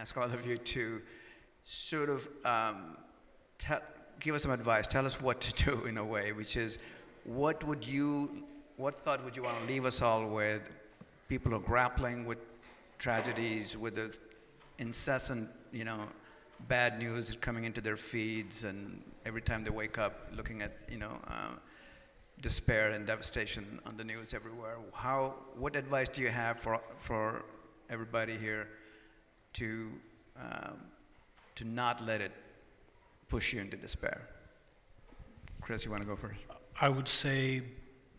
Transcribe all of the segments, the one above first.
ask all of you to sort of give us some advice. Tell us what to do in a way, which is, what thought would you want to leave us all with? People are grappling with tragedies, with the incessant, bad news coming into their feeds, and every time they wake up looking at, despair and devastation on the news everywhere. What advice do you have for everybody here to not let it push you into despair? Chris, you want to go first? I would say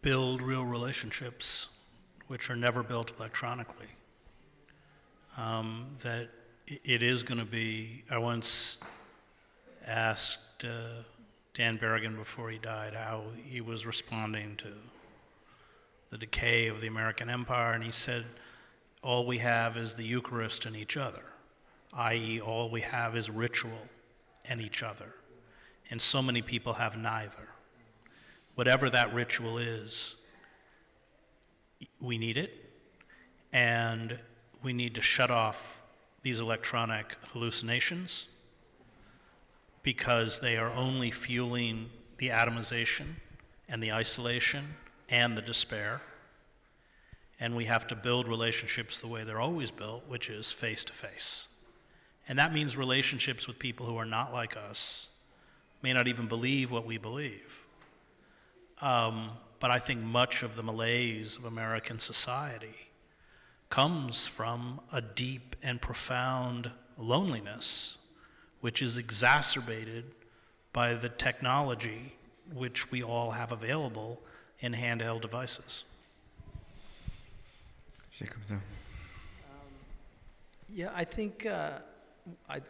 build real relationships, which are never built electronically. That it is going to be, I once asked Dan Berrigan before he died how he was responding to the decay of the American empire, and he said, all we have is the Eucharist and each other, i.e. all we have is ritual and each other. And so many people have neither. Whatever that ritual is, we need it, and we need to shut off these electronic hallucinations because they are only fueling the atomization and the isolation and the despair. And we have to build relationships the way they're always built, which is face-to-face. And that means relationships with people who are not like us, may not even believe what we believe. But I think much of the malaise of American society comes from a deep and profound loneliness, which is exacerbated by the technology which we all have available in handheld devices. Yeah, I think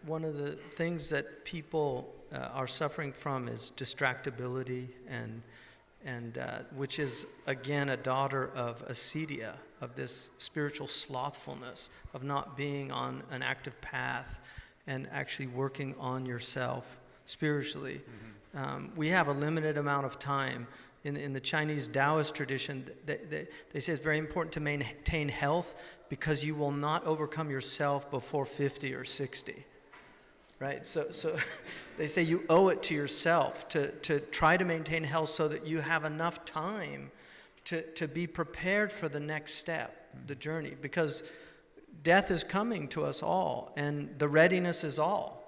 one of the things that people are suffering from is distractability, and which is, again, a daughter of acedia, of this spiritual slothfulness, of not being on an active path and actually working on yourself spiritually. Mm-hmm. We have a limited amount of time. In the Chinese Taoist tradition, they say it's very important to maintain health because you will not overcome yourself before 50 or 60. Right? So they say you owe it to yourself to try to maintain health so that you have enough time to be prepared for the next step, the journey. Because death is coming to us all, and the readiness is all.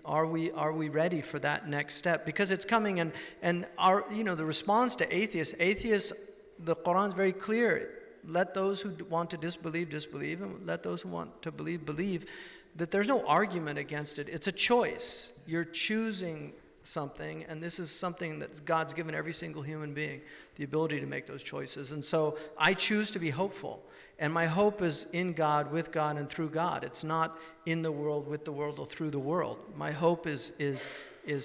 Are we ready for that next step? Because it's coming, and our the response to atheists, the Quran is very clear. Let those who want to disbelieve, disbelieve, and let those who want to believe, believe. That there's no argument against it. It's a choice. You're choosing something, and this is something that God's given every single human being, the ability to make those choices. And so I choose to be hopeful. And my hope is in God, with God, and through God. It's not in the world, with the world, or through the world. My hope is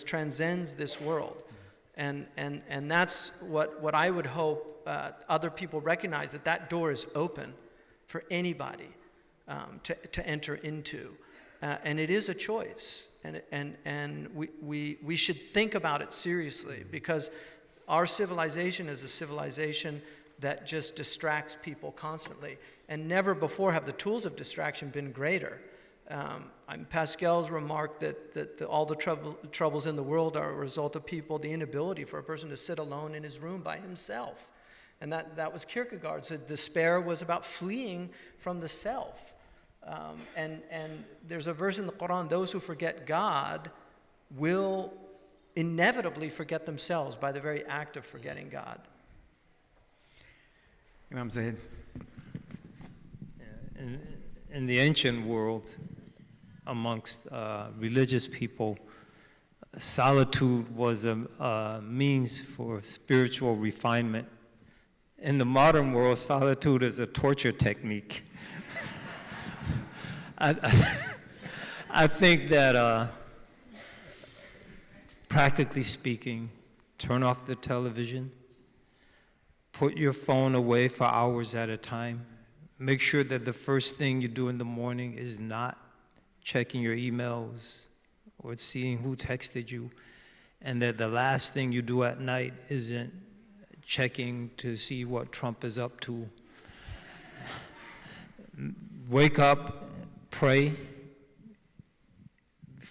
transcends this world. And that's what I would hope other people recognize, that door is open for anybody to enter into. And it is a choice. And we should think about it seriously, because our civilization is a civilization that just distracts people constantly. And never before have the tools of distraction been greater. Pascal's remark that all the troubles in the world are a result of people, the inability for a person to sit alone in his room by himself. And that was Kierkegaard. So despair was about fleeing from the self. And there's a verse in the Quran, those who forget God will inevitably forget themselves by the very act of forgetting God. Imam Zaid. In the ancient world, amongst religious people, solitude was a means for spiritual refinement. In the modern world, solitude is a torture technique. I think that, practically speaking, turn off the television, put your phone away for hours at a time. Make sure that the first thing you do in the morning is not checking your emails or seeing who texted you, and that the last thing you do at night isn't checking to see what Trump is up to. Wake up, pray,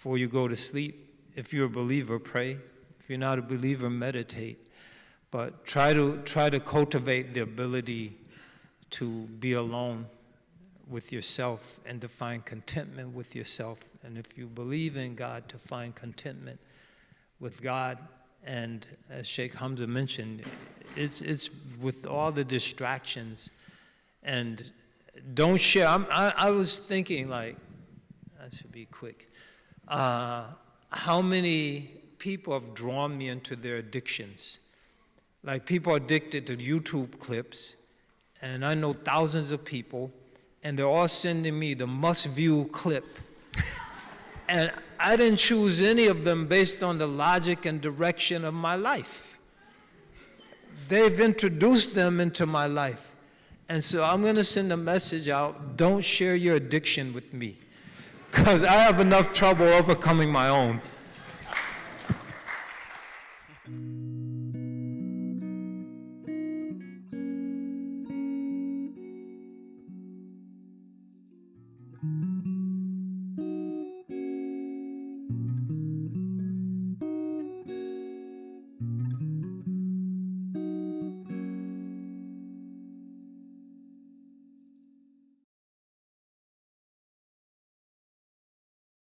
before you go to sleep. If you're a believer, pray. If you're not a believer, meditate. But try to cultivate the ability to be alone with yourself and to find contentment with yourself. And if you believe in God, to find contentment with God. And as Sheikh Hamza mentioned, it's with all the distractions. And don't share. I was thinking, like, I should be quick. How many people have drawn me into their addictions? Like, people are addicted to YouTube clips, and I know thousands of people, and they're all sending me the must-view clip. And I didn't choose any of them based on the logic and direction of my life. They've introduced them into my life. And so I'm going to send a message out, don't share your addiction with me, because I have enough trouble overcoming my own.